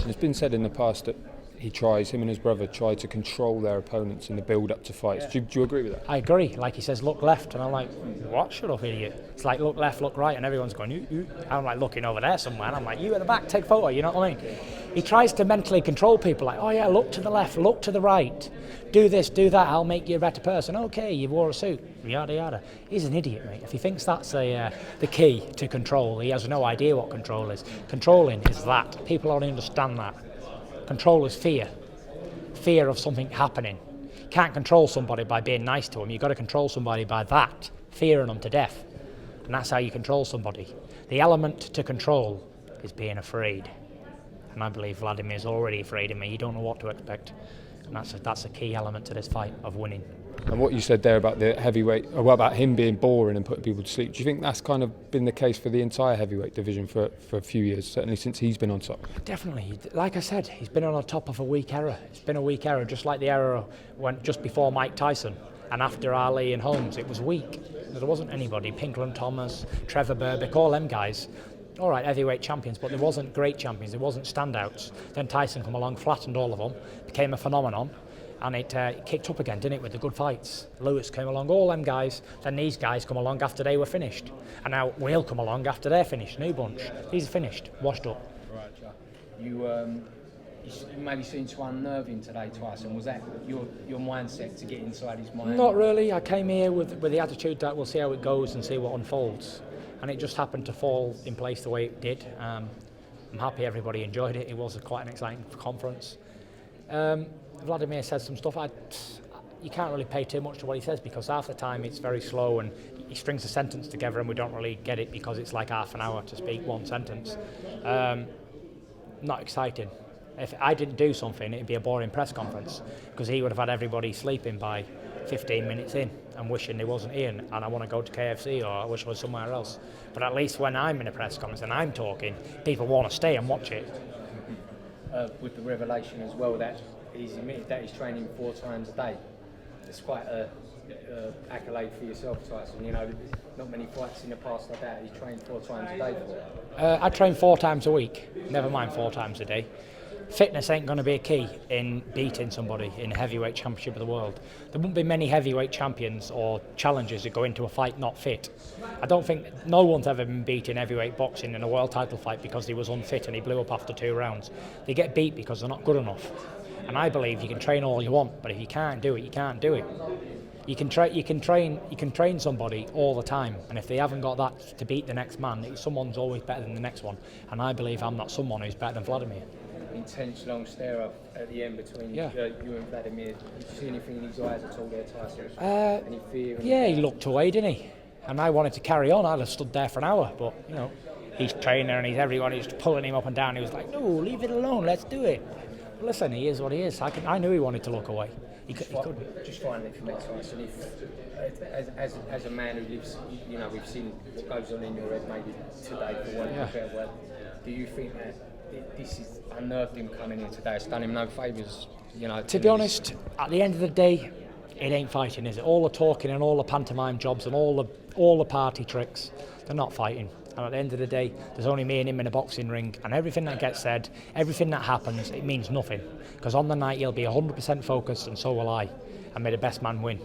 It's been said in the past that him and his brother try to control their opponents in the build-up to fights. Yeah. Do you agree with that? I agree. Like he says, look left, and I'm like, what? Shut up, idiot. It's like, look left, look right, and everyone's going, you. I'm like looking over there somewhere, and I'm like, you at the back, take photo, you know what I mean? He tries to mentally control people, like, oh yeah, look to the left, look to the right, do this, do that, I'll make you a better person. Okay, you wore a suit, yada yada. He's an idiot, mate. If he thinks that's the key to control, he has no idea what control is. Controlling is that. People don't understand that. Control is fear. Fear of something happening. You can't control somebody by being nice to them. You've got to control somebody by that, fearing them to death. And that's how you control somebody. The element to control is being afraid. And I believe Vladimir's already afraid of me. You don't know what to expect. And that's a key element to this fight of winning. And what you said there about the heavyweight, or about him being boring and putting people to sleep, do you think that's kind of been the case for the entire heavyweight division for a few years, certainly since he's been on top? Definitely. Like I said, he's been on the top of a weak era. It's been a weak era, just like the era went just before Mike Tyson and after Ali and Holmes. It was weak. There wasn't anybody. Pinkland Thomas, Trevor Berbick, all them guys. All right, heavyweight champions, but there wasn't great champions. There wasn't standouts. Then Tyson come along, flattened all of them, became a phenomenon. And it kicked up again, didn't it, with the good fights. Lewis came along, all them guys. Then these guys come along after they were finished. And now we'll come along after they're finished. New bunch. These are finished, washed up. Right, Joe. You maybe seemed to unnerve him today, Tyson. Was that your mindset to get inside his mind? Not really. I came here with the attitude that we'll see how it goes and see what unfolds. And it just happened to fall in place the way it did. I'm happy everybody enjoyed it. It was quite an exciting conference. Wladimir says some stuff. You can't really pay too much to what he says because half the time it's very slow and he strings a sentence together and we don't really get it because it's like half an hour to speak one sentence. Not exciting. If I didn't do something, it'd be a boring press conference because he would have had everybody sleeping by 15 minutes in and wishing they wasn't here and I want to go to KFC or I wish I was somewhere else. But at least when I'm in a press conference and I'm talking, people want to stay and watch it. With the revelation as well that he's admitted that he's training 4 times a day. It's quite a accolade for yourself, Tyson. You know, not many fights in the past like that. He trained 4 times a day for. I train 4 times a week. Never mind 4 times a day. Fitness ain't going to be a key in beating somebody in a heavyweight championship of the world. There won't be many heavyweight champions or challengers who go into a fight not fit. I don't think no one's ever been beat in heavyweight boxing in a world title fight because he was unfit and he blew up after 2 rounds. They get beat because they're not good enough. And I believe you can train all you want, but if you can't do it, you can't do it. You can train somebody all the time, and if they haven't got that to beat the next man, someone's always better than the next one. And I believe I'm not someone who's better than Wladimir. Intense long stare up at the end between you and Wladimir. Did you see anything in his eyes at all there, Tyson? Any fear? Yeah, he looked away, didn't he? And I wanted to carry on. I'd have stood there for an hour, but you know, he's trainer and he's pulling him up and down. He was like, no, leave it alone, let's do it. But listen, he is what he is. I knew he wanted to look away. He couldn't. Just finally for me, Tyson, as a man who lives, you know, we've seen what goes on in your head maybe today for one better word. Do you think that this has unnerved him coming in today? It's done him no favours, you know. To be honest, at the end of the day, it ain't fighting, is it? All the talking and all the pantomime jobs and all the party tricks, they're not fighting. And at the end of the day, there's only me and him in a boxing ring, and everything that gets said, everything that happens, it means nothing. Because on the night he'll be 100% focused, and so will I, and may the best man win.